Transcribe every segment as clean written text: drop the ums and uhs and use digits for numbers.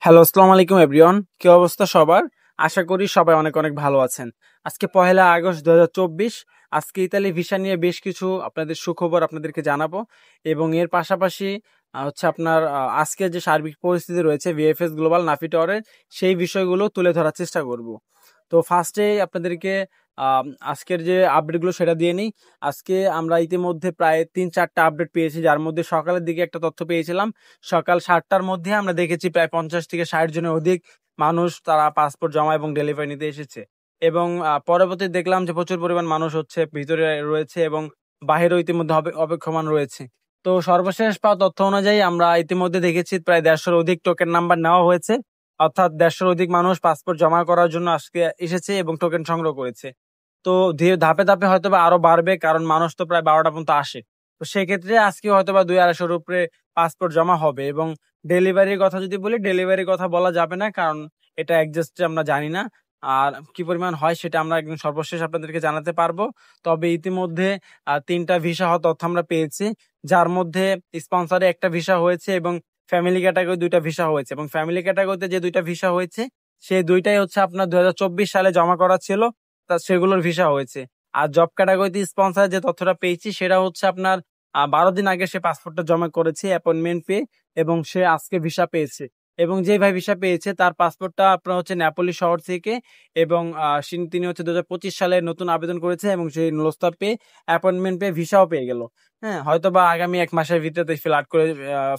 Hello, আসসালামু আলাইকুম everyone. কি অবস্থা সবার? আশা করি সবাই অনেক অনেক ভালো আছেন। আজকে ১লা আগস্ট ২০২৪। আজকে ইতালি ভিসা নিয়ে বেশ কিছু আপনাদের সুখবর আপনাদেরকে জানাবো এবং এর পাশাপাশি হচ্ছে আপনার আজকের যে সার্বিক পরিস্থিতি রয়েছে ভিএফএস গ্লোবাল নাফি টাওয়ারের সেই বিষয়গুলো তুলে ধরার চেষ্টা করব। তো ফার্স্টে আপনাদেরকে আজকের যে আপডেটগুলো সেটা দিয়ে নিই। আজকে আমরা ইতিমধ্যে প্রায় ৩-৪টা আপডেট পেয়েছি, যার মধ্যে সকালের দিকে একটা তথ্য পেয়েছিলাম। সকাল ৭টার মধ্যে আমরা দেখেছি প্রায় ৫০ থেকে ৬০ জনের অধিক মানুষ তারা পাসপোর্ট জমা এবং ডেলিভারি নিতে এসেছে। এবং পরবর্তী দেখলাম যে প্রচুর পরিমাণ মানুষ হচ্ছে ভিতরে রয়েছে এবং বাহিরেও ইতিমধ্যে অপেক্ষমান রয়েছে। তো সর্বশেষ পাওয়া তথ্য অনুযায়ী আমরা ইতিমধ্যে দেখেছি প্রায় ১৫০ অধিক টোকেন নাম্বার নেওয়া হয়েছে। অর্থাৎ ১৫০ অধিক মানুষ পাসপোর্ট জমা করার জন্য আজকে এসেছে এবং টোকেন সংগ্রহ করেছে। তো ধীরে ধাপে ধাপে হয়তোবা আরো বাড়বে, কারণ মানুষ তো প্রায় ১২টা পর্যন্ত আসে। তো সেক্ষেত্রে আজকে হয়তোবা ২-২৫০ উপরে পাসপোর্ট জমা হবে। এবং ডেলিভারির কথা যদি বলি, ডেলিভারির কথা বলা যাবে না, কারণ এটা একজাস্ট আমরা জানি না। আর কি পরিমাণ হয় সেটা আমরা একদম সর্বশেষ আপনাদেরকে জানাতে পারবো। তবে ইতিমধ্যে ৩টা ভিসা হওয়ার তথ্য আমরা পেয়েছি, যার মধ্যে স্পন্সরে একটা ভিসা হয়েছে এবং ফ্যামিলি ক্যাটাগরি ২টা ভিসা হয়েছে। এবং ফ্যামিলি ক্যাটাগরিতে যে ২টা ভিসা হয়েছে সেই ২টাই হচ্ছে আপনার ২০২৪ সালে জমা করা ছিল, তা সেগুলোর ভিসা হয়েছে। আর জব ক্যাটাগরিতে স্পন্সর যে তথ্যটা পেয়েছি সেটা হচ্ছে আপনার ১২ দিন আগে সে পাসপোর্টটা জমা করেছে অ্যাপয়েন্টমেন্ট পেয়ে, এবং সে আজকে ভিসা পেয়েছে। এবং যে ভাই ভিসা পেয়েছে তার পাসপোর্টটা আপনার হচ্ছে নেপোলি শহর থেকে, এবং তিনি হচ্ছে ২০২৫ সালে নতুন আবেদন করেছে এবং সেই নুলস্তা পেয়ে অ্যাপয়েন্টমেন্ট পেয়ে ভিসাও পেয়ে গেল। হ্যাঁ, হয়তো বা আগামী ১ মাসের ভিতরে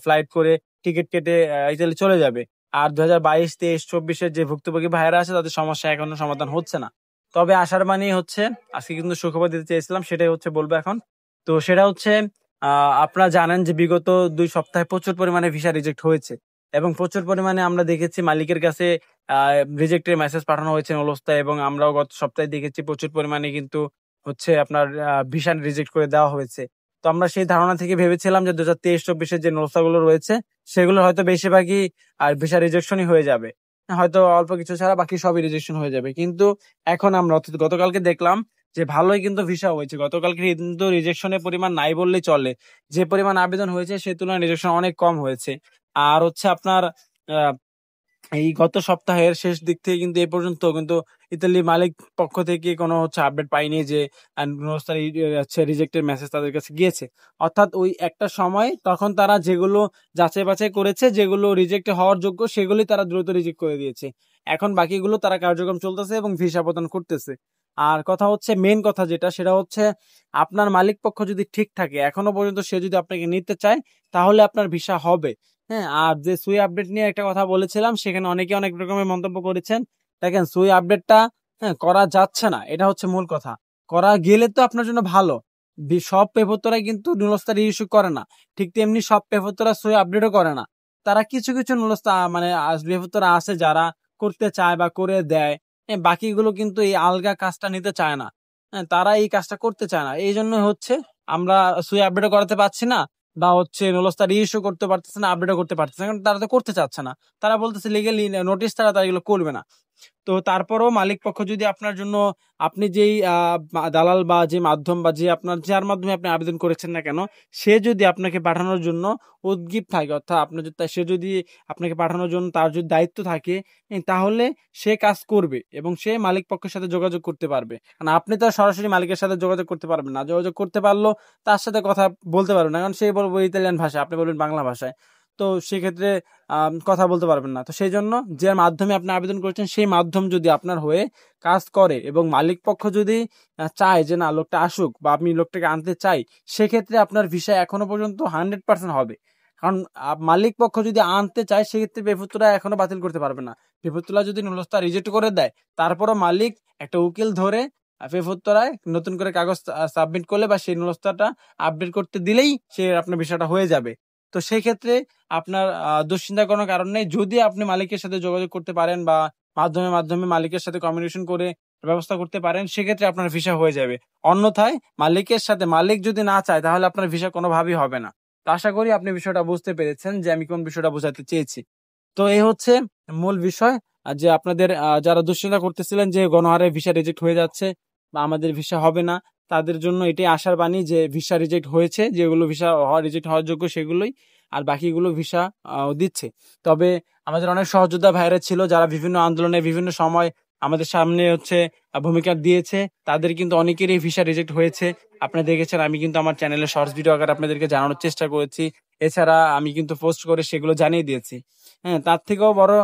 ফ্লাইট করে টিকিট কেটে ইতালি চলে যাবে। আর ২০২২, ২৩, ২৪-এর যে ভুক্তভোগী ভাইয়েরা আছে তাদের সমস্যা এখনো সমাধান হচ্ছে না। তবে আশার বাণী হচ্ছে, আজকে কিন্তু সুখবর দিতে চেয়েছিলাম, সেটাই হচ্ছে বলবো এখন। তো সেটা হচ্ছে আপনারা জানেন যে বিগত ২ সপ্তাহে প্রচুর পরিমাণে ভিসা রিজেক্ট হয়েছে এবং প্রচুর পরিমাণে আমরা দেখেছি মালিকের কাছে রিজেক্টের মেসেজ পাঠানো হয়েছে নলস্তায়, এবং আমরাও গত সপ্তাহে দেখেছি প্রচুর পরিমাণে কিন্তু হচ্ছে আপনার ভিসা রিজেক্ট করে দেওয়া হয়েছে। তো আমরা সেই ধারণা থেকে ভেবেছিলাম যে ২০২৩-২৪-এর যে নলস্তাগুলো রয়েছে সেগুলো হয়তো বেশিরভাগই ভিসা রিজেকশনই হয়ে যাবে। হয়তো অল্প কিছু ছাড়া বাকি সবই রিজেকশন হয়ে যাবে। কিন্তু এখন আমরা অর্থাৎ গতকালকে দেখলাম যে ভালোই কিন্তু ভিসা হয়েছে। গতকালকে কিন্তু রিজেকশনের পরিমাণ নাই বললেই চলে। যে পরিমাণ আবেদন হয়েছে সে তুলনায় রিজেকশন অনেক কম হয়েছে। আর হচ্ছে আপনার আহ এই গত সপ্তাহের শেষ দিক থেকে কিন্তু এ পর্যন্ত কিন্তু ইতালি মালিক পক্ষ থেকে কোনো হচ্ছে আপডেট পাইনি যে হচ্ছে রিজেক্টের মেসেজ তাদের কাছে গিয়েছে। অর্থাৎ ওই একটা সময় তখন তারা যেগুলো যাচাই বাছাই করেছে, যেগুলো রিজেক্ট হওয়ার যোগ্য সেগুলি তারা দ্রুত রিজেক্ট করে দিয়েছে। এখন বাকিগুলো তারা কার্যক্রম চলতেছে এবং ভিসা প্রদান করতেছে। আর কথা হচ্ছে, মেন কথা যেটা সেটা হচ্ছে, আপনার মালিক পক্ষ যদি ঠিক থাকে এখনো পর্যন্ত সে যদি আপনাকে নিতে চায় তাহলে আপনার ভিসা হবে। হ্যাঁ, আর যে সুই আপডেট নিয়ে একটা কথা বলেছিলাম সেখানে অনেকে অনেক রকমের মন্তব্য করেছেন। দেখেন, সুই আপডেটটা করা যাচ্ছে না, এটা হচ্ছে মূল কথা। করা গেলে তো আপনার জন্য ভালো। সব পেপরতরাই কিন্তু নুলস্তা ইস্যু করে না, ঠিক তেমনি সব পেপরতরা সুই আপডেটও করে না। তারা কিছু কিছু নুলস্তা মানে পেপরতরা আছে যারা করতে চায় বা করে দেয়। বাকিগুলো কিন্তু এই আলগা কাজটা নিতে চায় না। তারা এই কাজটা করতে চায় না, এই জন্য হচ্ছে আমরা সুই আপডেটও করাতে পারছি না, বা হচ্ছে নলস্তার ইস্যু করতে পারতেছে না, আপডেটও করতে পারতেছে না, কারণ তারা তো করতে চাচ্ছে না। তারা বলতেছে লিগেলি নোটিশ তারা তারা এগুলো করবে না। তো তারপরেও মালিক পক্ষ যদি আপনার জন্য, আপনি যেই দালাল বা যে মাধ্যম বা যে আপনার যার মাধ্যমে আপনি আবেদন করেছেন না কেন, সে যদি আপনাকে পাঠানোর জন্য উদ্গীপ থাকে, অর্থাৎ আপনার যদি সে যদি আপনাকে পাঠানোর জন্য তার যদি দায়িত্ব থাকে, তাহলে সে কাজ করবে এবং সে মালিক পক্ষের সাথে যোগাযোগ করতে পারবে। কারণ আপনি তো আর সরাসরি মালিকের সাথে যোগাযোগ করতে পারবেন না। যোগাযোগ করতে পারলেও তার সাথে কথা বলতে পারবেন না, কারণ সে বলবো ইতালিয়ান ভাষায়, আপনি বলবেন বাংলা ভাষায়। তো সেক্ষেত্রে কথা বলতে পারবেন না। তো সেই জন্য যে মাধ্যমে আপনি আবেদন করেছেন সেই মাধ্যম যদি আপনার হয়ে কাজ করে এবং মালিক পক্ষ যদি চায় যে না লোকটা আসুক বা আপনি লোকটাকে আনতে চাই, সেক্ষেত্রে আপনার ভিসা এখনো পর্যন্ত 100% হবে। কারণ মালিক পক্ষ যদি আনতে চায় সেক্ষেত্রে পেপুত্রা এখনো বাতিল করতে পারবে না। পেপুত্রা যদি নুলস্তা রিজেক্ট করে দেয়, তারপরও মালিক একটা উকিল ধরে পেপুত্রায় নতুন করে কাগজ সাবমিট করলে বা সেই নুলস্তাটা আপডেট করতে দিলেই সে আপনার বিষয়টা হয়ে যাবে। তো সেই ক্ষেত্রে আপনার দুশ্চিন্তার কোনো কারণ নেই। যদি আপনি মালিকের সাথে যোগাযোগ করতে পারেন বা মাধ্যমে মাধ্যমে মালিকের সাথে কমিউনিকেশন করে ব্যবস্থা করতে পারেন, সেক্ষেত্রে আপনার ভিসা হয়ে যাবে। অন্যথায় মালিকের সাথে, মালিক যদি না চায় তাহলে আপনার ভিসা কোনোভাবেই হবে না। তো আশা করি আপনি বিষয়টা বুঝতে পেরেছেন যে আমি কোন বিষয়টা বোঝাতে চেয়েছি। তো এই হচ্ছে মূল বিষয়। যে আপনাদের যারা দুশ্চিন্তা করতেছিলেন যে গণহারে ভিসা রিজেক্ট হয়ে যাচ্ছে বা আমাদের ভিসা হবে না, তাদের জন্য এটাই আশার বাণী যে ভিসা রিজেক্ট হয়েছে, যেগুলো ভিসা রিজেক্ট হওয়ার যোগ্য সেগুলোই আর বাকিগুলো ভিসা দিচ্ছে। তবে আমাদের অনেক সহযোদ্ধা ভাইরা ছিল যারা বিভিন্ন আন্দোলনে বিভিন্ন সময় আমাদের সামনে হচ্ছে ভূমিকা দিয়েছে, তাদের কিন্তু অনেকেরই ভিসা রিজেক্ট হয়েছে। আপনারা দেখেছেন, আমি কিন্তু আমার চ্যানেলে শর্টস ভিডিও আকারে আপনাদেরকে জানানোর চেষ্টা করেছি। এছাড়া আমি কিন্তু পোস্ট করে সেগুলো জানিয়ে দিয়েছি। হ্যাঁ, তার থেকেও বড়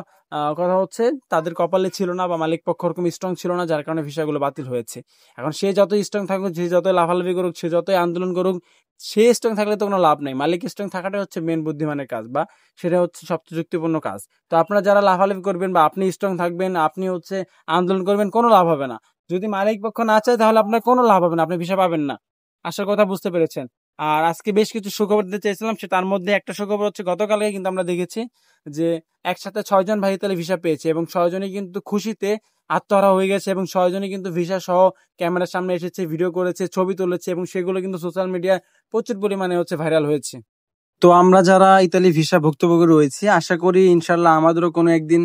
কথা হচ্ছে তাদের কপালে ছিল না বা মালিক পক্ষ ওরকম স্ট্রং ছিল না, যার কারণে ভিসাগুলো বাতিল হয়েছে। এখন সে যত স্ট্রং থাকুক, যে যতই লাফালাফি করুক, সে যতই আন্দোলন করুক, সে স্ট্রং থাকলে তো কোনো লাভ নেই। মালিক স্ট্রং থাকাটা হচ্ছে মেন বুদ্ধিমানের কাজ, বা সেটা হচ্ছে সবচেয়ে যুক্তিপূর্ণ কাজ। তো আপনারা যারা লাফালাফি করবেন বা আপনি স্ট্রং থাকবেন, আপনি হচ্ছে আন্দোলন করবেন, কোনো লাভ হবে না। যদি মালিক পক্ষ না চায় তাহলে আপনার কোনো লাভ হবে না, আপনি ভিসা পাবেন না। আশার কথা বুঝতে পেরেছেন। আর আজকে বেশ কিছু সুখবর দিতে চাইছিলাম, সে তার মধ্যে একটা সুখবর হচ্ছে গতকালকে কিন্তু আমরা দেখেছি যে একসাথে 6 জন ভাই ইতালি ভিসা পেয়েছে এবং 6 জনই কিন্তু খুশিতে আত্মহারা হয়ে গেছে এবং 6 জনই কিন্তু ভিসা সহ ক্যামেরার সামনে এসেছে, ভিডিও করেছে, ছবি তুলেছে এবং সেগুলো কিন্তু সোশ্যাল মিডিয়ায় প্রচুর পরিমাণে হচ্ছে ভাইরাল হয়েছে। তো আমরা যারা ইতালি ভিসা ভুক্তভোগী রয়েছি, আশা করি ইনশাল্লাহ আমাদেরও কোনো একদিন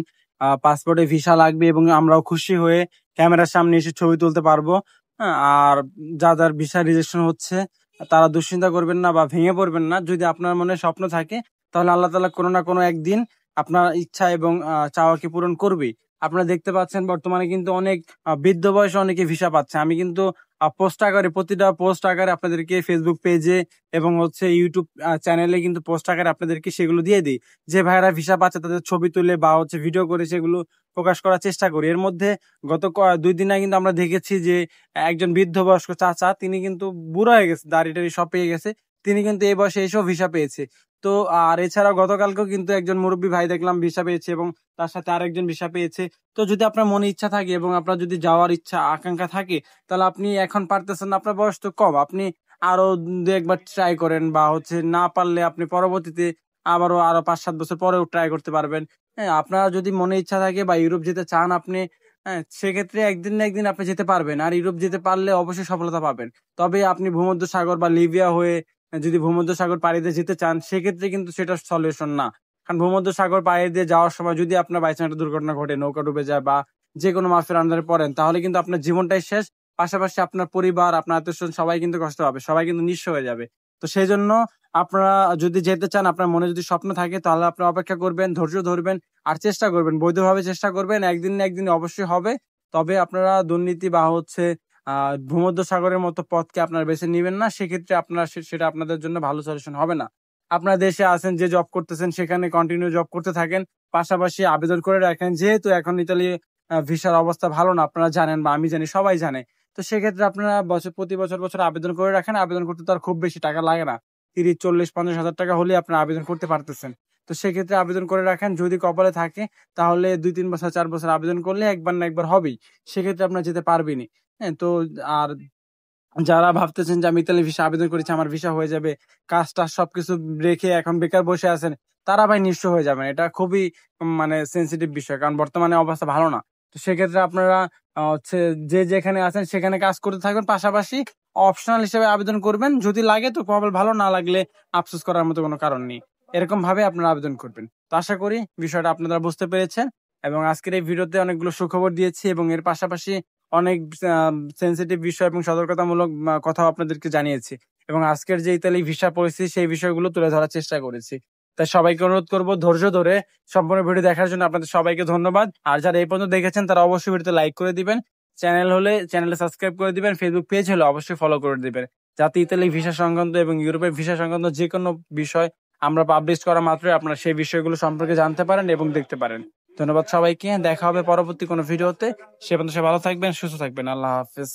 পাসপোর্টে ভিসা লাগবে এবং আমরাও খুশি হয়ে ক্যামেরার সামনে এসে ছবি তুলতে পারবো। হ্যাঁ, আর যাদের ভিসা রিজেকশন হচ্ছে তারা দুশ্চিন্তা করবেন না বা ভেঙে পড়বেন না। যদি আপনার মনে স্বপ্ন থাকে তাহলে আল্লাহ তাআলা কোনো না কোনো একদিন আপনার ইচ্ছা এবং চাওয়াকে পূরণ করবেই। আপনারা দেখতে পাচ্ছেন বর্তমানে কিন্তু অনেক বৃদ্ধ বয়সে অনেকে ভিসা পাচ্ছে। আমি কিন্তু পোস্ট আকারে, প্রতিটা পোস্ট আকারে আপনাদেরকে ফেসবুক পেজে এবং হচ্ছে ইউটিউব চ্যানেলে কিন্তু পোস্ট আকারে আপনাদেরকে সেগুলো দিয়ে দিই। যে ভাইয়েরা ভিসা পাচ্ছে তাদের ছবি তুলে বা হচ্ছে ভিডিও করে সেগুলো প্রকাশ করার চেষ্টা করি। এর মধ্যে গত 2 দিন আগে কিন্তু আমরা দেখেছি যে একজন বৃদ্ধ বয়স্ক চাচা, তিনি কিন্তু বুড়ো হয়ে গেছে, দাড়ি টাড়ি সব পেয়ে গেছে, তিনি কিন্তু এই বয়সে এসেও ভিসা পেয়েছে। তো আর এছাড়াও গতকালকেও কিন্তু একজন মুরব্বী ভাই দেখলাম ভিসা পেয়েছে এবং তার সাথে আরেকজন ভিসা পেয়েছে। তো যদি আপনার মনে ইচ্ছা থাকে এবং আপনার যদি যাওয়ার ইচ্ছা আকাঙ্ক্ষা থাকে, তাহলে আপনি এখন পারতেছেন না, আপনার বয়স তো কম, আপনি আরো 2-1বার ট্রাই করেন বা হচ্ছে না পারলে আপনি পরবর্তীতে আরো 5-7 বছর পরেও ট্রাই করতে পারবেন। হ্যাঁ, আপনার যদি মনে ইচ্ছা থাকে বা ইউরোপ যেতে চান আপনি, হ্যাঁ, সেক্ষেত্রে একদিন না একদিন আপনি যেতে পারবেন। আর ইউরোপ যেতে পারলে অবশ্যই সফলতা পাবেন। তবে আপনি ভূমধ্য সাগর বা লিবিয়া হয়ে যদি ভূমধ্য সাগর পাড়ি দিয়ে যেতে চান, সেক্ষেত্রে কিন্তু সেটা সলিউশন না। কারণ ভূমধ্য সাগর পাড়ি দিয়ে যাওয়ার সময় যদি আপনার বাই চান্স একটা দুর্ঘটনা ঘটে, নৌকা ডুবে যায় বা যে কোনো মাফিয়ার আন্ডারে পড়েন, তাহলে কিন্তু আপনার জীবনটাই শেষ। পাশাপাশি আপনার পরিবার, আপনার আত্মীয়স্বজন সবাই কিন্তু কষ্ট পাবে, সবাই কিন্তু নিঃস্ব হয়ে যাবে। তো সেই জন্য আপনারা যদি যেতে চান, আপনার মনে যদি স্বপ্ন থাকে, তাহলে আপনি অপেক্ষা করবেন, ধৈর্য ধরবেন আর চেষ্টা করবেন, বৈধভাবে চেষ্টা করবেন। একদিন না একদিন অবশ্যই হবে। তবে আপনারা দুর্নীতি বা হচ্ছে ভূমধ্য সাগরের মতো পথকে আপনারা বেছে নিবেন না। সেক্ষেত্রে আপনার সেটা আপনাদের জন্য ভালো সলিউশন হবে না। আপনার দেশে আছেন, যে জব করতেছেন সেখানে কন্টিনিউ জব করতে থাকেন, পাশাপাশি আবেদন করে রাখেন। যেহেতু এখন ইতালি ভিসার অবস্থা ভালো না, আপনারা জানেন বা আমি জানি, সবাই জানে। তো সেক্ষেত্রে আপনারা প্রতি বছর আবেদন করে রাখেন। আবেদন করতে তো আর খুব বেশি টাকা লাগে না, 30, 40, 50 হাজার টাকা হলে আপনারা আবেদন করতে পারতেছেন। তো সেক্ষেত্রে আবেদন করে রাখেন, যদি কপালে থাকে তাহলে 2-3 বছর 4 বছর আবেদন করলে একবার না একবার হবেই। সেক্ষেত্রে আপনারা যেতে পারবেনই। হ্যাঁ, তো আর যারা ভাবতেছেন যে আমি ইতালি ভিসা আবেদন করেছি, আমার ভিসা হয়ে যাবে, কাজ টাজ সবকিছু রেখে এখন বেকার বসে আছেন, তারা ভাই নিঃস্ব হয়ে যাবেন। এটা খুবই মানে সেন্সিটিভ বিষয়, কারণ বর্তমানে অবস্থা ভালো না। তো সেক্ষেত্রে আপনারা হচ্ছে যে যেখানে আছেন সেখানে কাজ করতে থাকবেন, পাশাপাশি অপশনাল হিসেবে আবেদন করবেন। যদি লাগে তো কপাল ভালো, না লাগলে আফসোস করার মতো কোনো কারণ নেই। এরকম ভাবে আপনারা আবেদন করবেন। তো আশা করি বিষয়টা আপনারা বুঝতে পেরেছেন এবং আজকের এই ভিডিওতে অনেকগুলো সুখবর দিয়েছি এবং এর পাশাপাশি অনেক সেন্সিটিভ বিষয় এবং সতর্কতামূলক কথাও আপনাদেরকে জানিয়েছি এবং আজকের যে ইতালি ভিসা পরিস্থিতি সেই বিষয়গুলো তুলে ধরার চেষ্টা করেছি। তাই সবাইকে অনুরোধ করবো ধৈর্য ধরে সম্পূর্ণ ভিডিও দেখার জন্য। আপনাদের সবাইকে ধন্যবাদ। আর যারা এই পর্যন্ত দেখেছেন তারা অবশ্যই ভিডিওতে লাইক করে দিবেন, চ্যানেল হলে চ্যানেলে সাবস্ক্রাইব করে দিবেন, ফেসবুক পেজ হলে অবশ্যই ফলো করে দিবেন, যাতে ইতালি ভিসা সংক্রান্ত এবং ইউরোপের ভিসা সংক্রান্ত যে কোনো বিষয় আমরা পাবলিশ করা মাত্রই আপনারা সেই বিষয়গুলো সম্পর্কে জানতে পারেন এবং দেখতে পারেন। ধন্যবাদ সবাইকে, দেখা হবে পরবর্তী কোনো ভিডিওতে। সে পর্যন্ত সবাই ভালো থাকবেন, সুস্থ থাকবেন। আল্লাহ হাফেজ।